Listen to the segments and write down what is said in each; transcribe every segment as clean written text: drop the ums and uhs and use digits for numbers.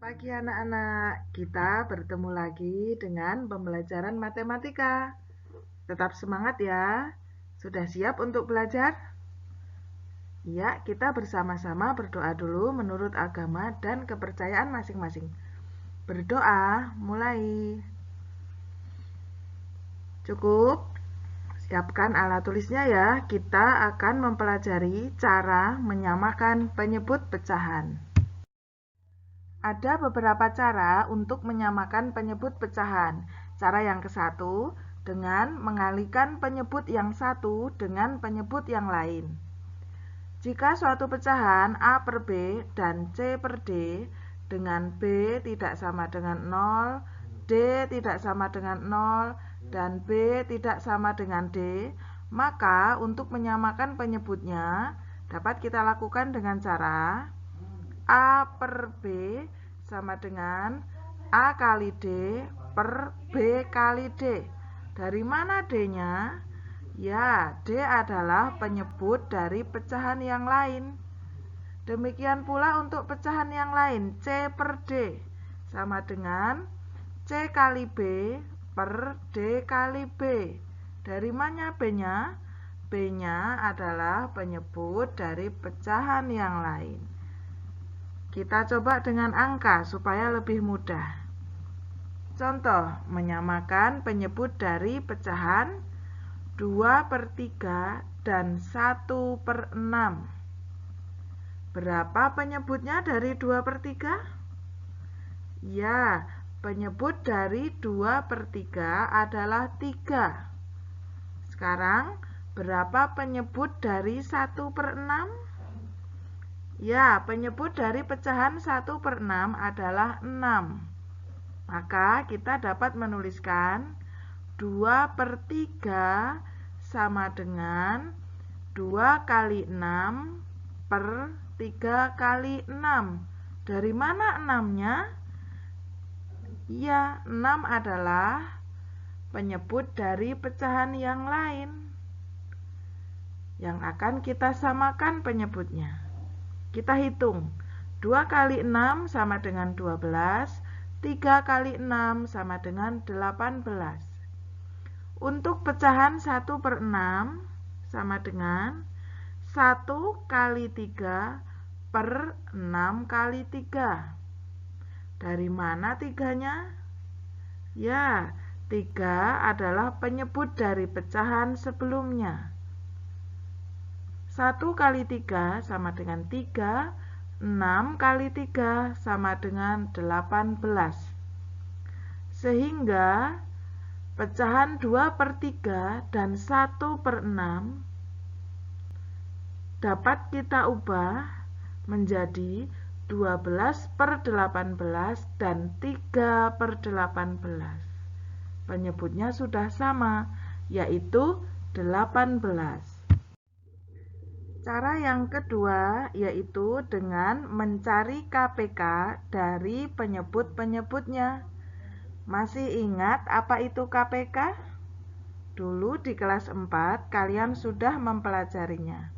Pagi anak-anak, kita bertemu lagi dengan pembelajaran matematika. Tetap semangat ya. Sudah siap untuk belajar? Ya, kita bersama-sama berdoa dulu menurut agama dan kepercayaan masing-masing. Berdoa, mulai. Cukup? Siapkan alat tulisnya ya. Kita akan mempelajari cara menyamakan penyebut pecahan. Ada beberapa cara untuk menyamakan penyebut pecahan. Cara yang ke-1 dengan mengalihkan penyebut yang satu dengan penyebut yang lain. Jika suatu pecahan A per B dan C per D dengan B tidak sama dengan 0, D tidak sama dengan 0, dan B tidak sama dengan D, maka untuk menyamakan penyebutnya dapat kita lakukan dengan cara A per B sama dengan A kali D per B kali D. Dari mana D-nya? Ya, D adalah penyebut dari pecahan yang lain. Demikian pula untuk pecahan yang lain, C per D sama dengan C kali B per D kali B. Dari mana B-nya? B-nya adalah penyebut dari pecahan yang lain. Kita coba dengan angka supaya lebih mudah. Contoh, menyamakan penyebut dari pecahan 2 per 3 dan 1 per 6. Berapa penyebutnya dari 2 per 3? Ya, penyebut dari 2 per 3 adalah 3. Sekarang, berapa penyebut dari 1 per 6? Ya, penyebut dari pecahan 1 per 6 adalah 6. Maka kita dapat menuliskan 2 per 3 sama dengan 2 kali 6 per 3 kali 6. Dari mana 6-nya? Ya, 6 adalah penyebut dari pecahan yang lain yang akan kita samakan penyebutnya. Kita hitung, 2 kali 6 sama dengan 12, 3 kali 6 sama dengan 18. Untuk pecahan 1 per 6 sama dengan 1 kali 3 per 6 kali 3. Dari mana 3-nya? Ya, 3 adalah penyebut dari pecahan sebelumnya. 1 kali 3 sama dengan 3, 6 kali 3 sama dengan 18. Sehingga pecahan 2 per 3 dan 1 per 6 dapat kita ubah menjadi 12 per 18 dan 3 per 18. Penyebutnya sudah sama, yaitu 18. Cara yang kedua yaitu dengan mencari KPK dari penyebut-penyebutnya. Masih ingat apa itu KPK? Dulu di kelas 4 kalian sudah mempelajarinya.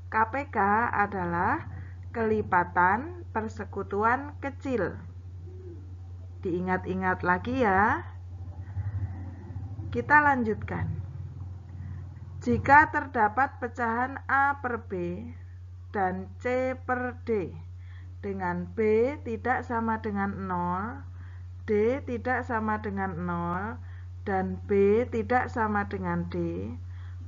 KPK adalah kelipatan persekutuan kecil. Diingat-ingat lagi ya. Kita lanjutkan. Jika terdapat pecahan A per B dan C per D dengan B tidak sama dengan 0, D tidak sama dengan 0, dan B tidak sama dengan D,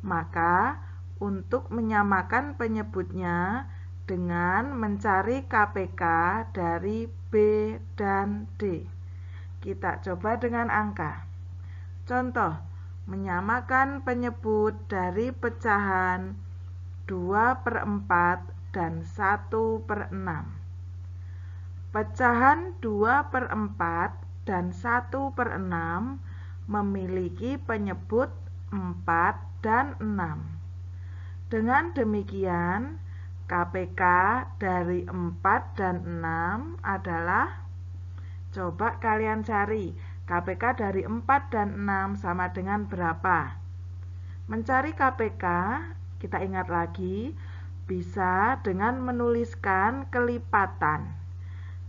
maka untuk menyamakan penyebutnya dengan mencari KPK dari B dan D. Kita coba dengan angka. Contoh, menyamakan penyebut dari pecahan 2 per 4 dan 1 per 6. Pecahan 2 per 4 dan 1 per 6 memiliki penyebut 4 dan 6. Dengan demikian, KPK dari 4 dan 6 adalah, coba kalian cari, KPK dari 4 dan 6 sama dengan berapa? Mencari KPK, kita ingat lagi, bisa dengan menuliskan kelipatan.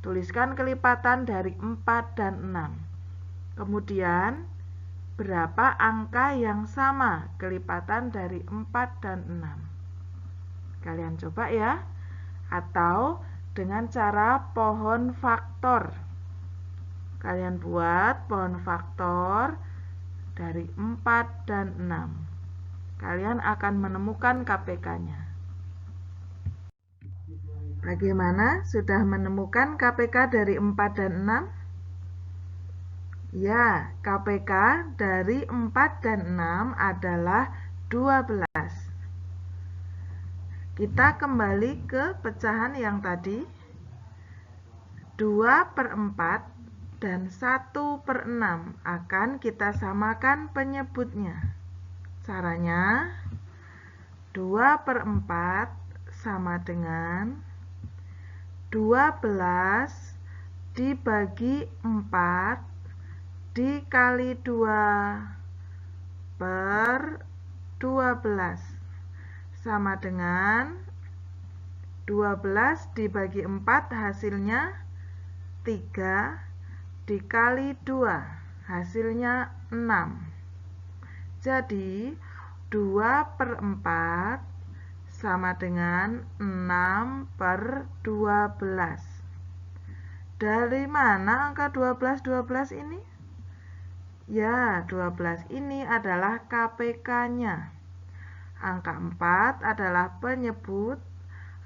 Tuliskan kelipatan dari 4 dan 6. Kemudian, berapa angka yang sama kelipatan dari 4 dan 6? Kalian coba ya. Atau dengan cara pohon faktor. Kalian buat pohon faktor dari 4 dan 6. Kalian akan menemukan KPK-nya. Bagaimana? Sudah menemukan KPK dari 4 dan 6? Ya, KPK dari 4 dan 6 adalah 12. Kita kembali ke pecahan yang tadi. 2/4 dan 1/6 akan kita samakan penyebutnya. Caranya, 2/4 sama dengan 12 dibagi 4 dikali 2 per 12 sama dengan 12 dibagi 4 hasilnya 3 dikali 2 hasilnya 6. Jadi 2/4 sama dengan 6/12. Dari mana angka 12 ini? Ya, 12 ini adalah KPK-nya. Angka 4 adalah penyebut,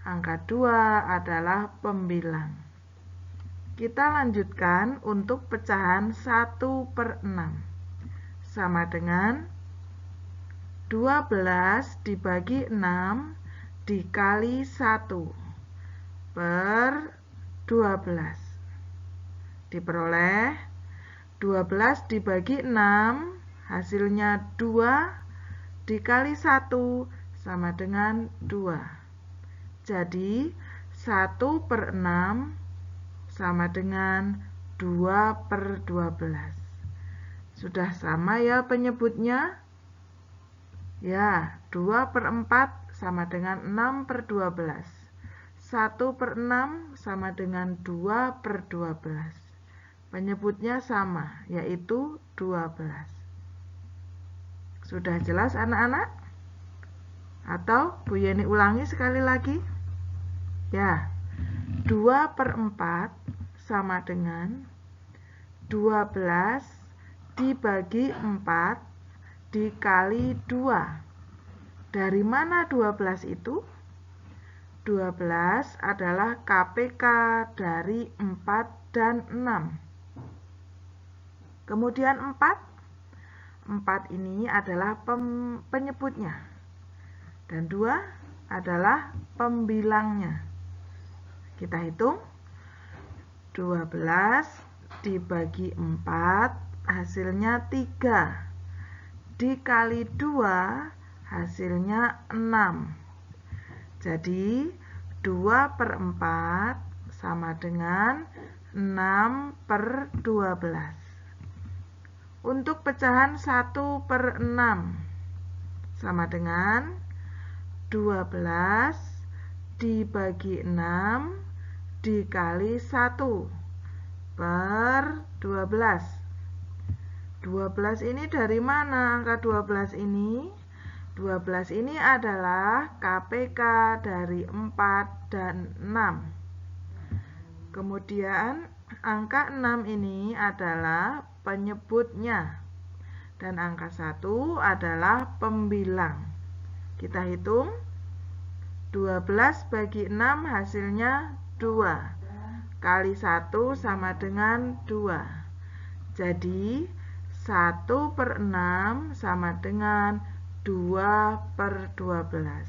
angka 2 adalah pembilang. Kita lanjutkan untuk pecahan 1/6. Sama dengan 12 dibagi 6 dikali 1 per 12. Diperoleh 12 dibagi 6 hasilnya 2 dikali 1 sama dengan 2. Jadi 1/6 sama dengan 2/12. Sudah sama ya penyebutnya? Ya, 2/4 sama dengan 6/12. 1/6 sama dengan 2/12. Penyebutnya sama, yaitu 12. Sudah jelas anak-anak? Atau Bu Yeni ulangi sekali lagi? Ya, 2/4 sama dengan 12 dibagi 4 dikali 2. Dari mana 12 itu? 12 adalah KPK dari 4 dan 6. Kemudian 4. 4 ini adalah penyebutnya. Dan 2 adalah pembilangnya. Kita hitung. 12 dibagi 4 hasilnya 3. Dikali 2 hasilnya 6. Jadi 2/4 sama dengan 6/12. Untuk pecahan 1/6 sama dengan 12 dibagi 6 dikali 1 per 12. 12 ini dari mana angka 12 ini? 12 ini adalah KPK dari 4 dan 6. Kemudian angka 6 ini adalah penyebutnya. Dan angka 1 adalah pembilang. Kita hitung. 12 bagi 6 hasilnya 2. Kali 1 sama dengan 2. Jadi 1/6 sama dengan 2/12.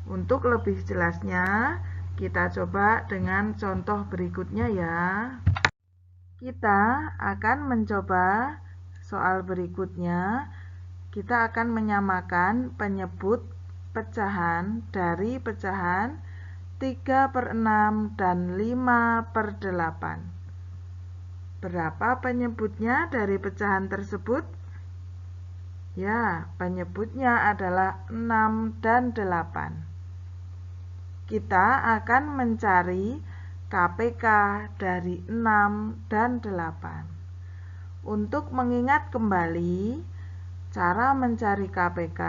Untuk lebih jelasnya, kita coba dengan contoh berikutnya ya. Kita akan mencoba soal berikutnya. Kita akan menyamakan penyebut pecahan dari pecahan 3/6 dan 5/8. Berapa penyebutnya dari pecahan tersebut? Ya, penyebutnya adalah 6 dan 8. Kita akan mencari KPK dari 6 dan 8. Untuk mengingat kembali cara mencari KPK,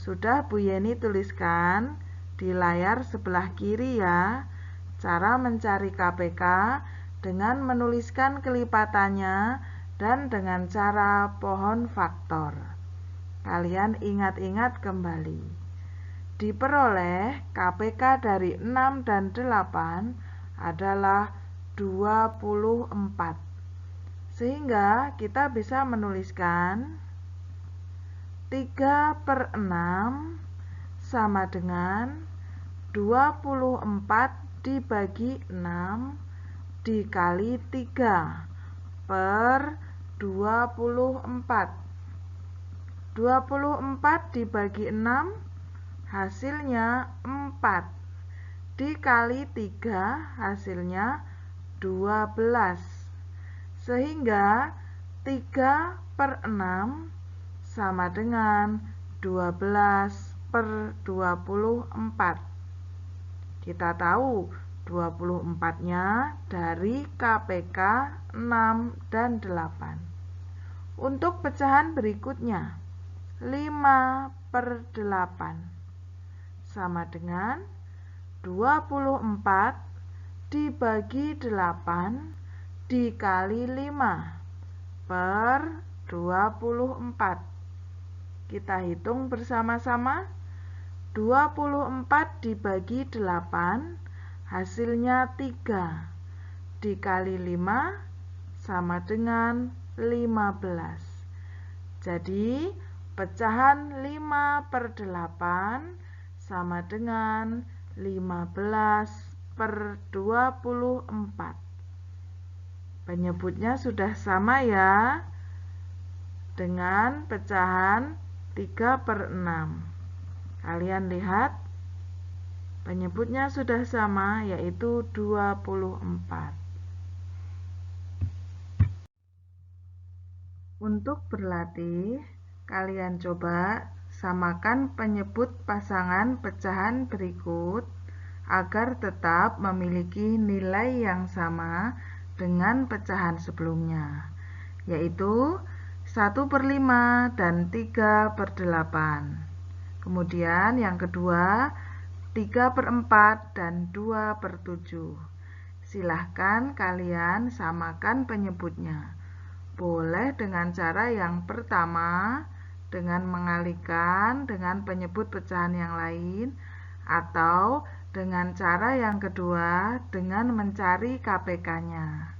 sudah Bu Yeni tuliskan di layar sebelah kiri ya. Cara mencari KPK dengan menuliskan kelipatannya dan dengan cara pohon faktor. Kalian ingat-ingat kembali. Diperoleh KPK dari 6 dan 8 adalah 24. Sehingga kita bisa menuliskan 3/6 sama dengan 24 dibagi 6 dikali 3 per 24. 24 dibagi 6 hasilnya 4 dikali 3 hasilnya 12. Sehingga 3/6 sama dengan 12/24. Kita tahu 24-nya dari KPK 6 dan 8. Untuk pecahan berikutnya, 5/8 sama dengan 24 dibagi 8 dikali 5 per 24. Kita hitung bersama-sama. 24 dibagi 8 hasilnya 3 dikali 5 sama dengan 15. Jadi pecahan 5/8 sama dengan 15/24. Penyebutnya sudah sama ya dengan pecahan 3/6. Kalian lihat, penyebutnya sudah sama, yaitu 24. Untuk berlatih, kalian coba samakan penyebut pasangan pecahan berikut agar tetap memiliki nilai yang sama dengan pecahan sebelumnya, yaitu 1/5 dan 3/8. Kemudian yang kedua 3/4 dan 2/7. Silahkan kalian samakan penyebutnya. Boleh dengan cara yang pertama dengan mengalihkan dengan penyebut pecahan yang lain, atau dengan cara yang kedua dengan mencari KPK-nya.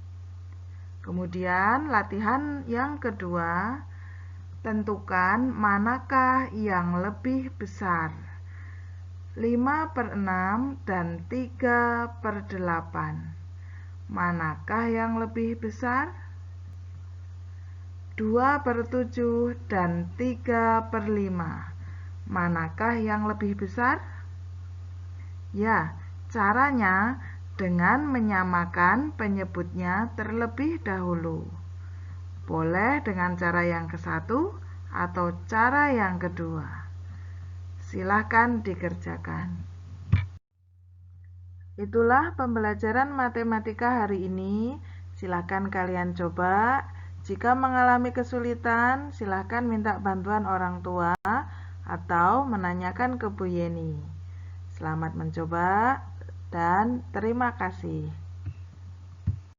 Kemudian latihan yang kedua, tentukan manakah yang lebih besar, 5/6 dan 3/8. Manakah yang lebih besar? 2/7 dan 3/5. Manakah yang lebih besar? Ya, caranya dengan menyamakan penyebutnya terlebih dahulu. Boleh dengan cara yang ke-1 atau cara yang kedua. Silahkan dikerjakan. Itulah pembelajaran matematika hari ini. Silahkan kalian coba. Jika mengalami kesulitan, silahkan minta bantuan orang tua atau menanyakan ke Bu Yeni. Selamat mencoba dan terima kasih.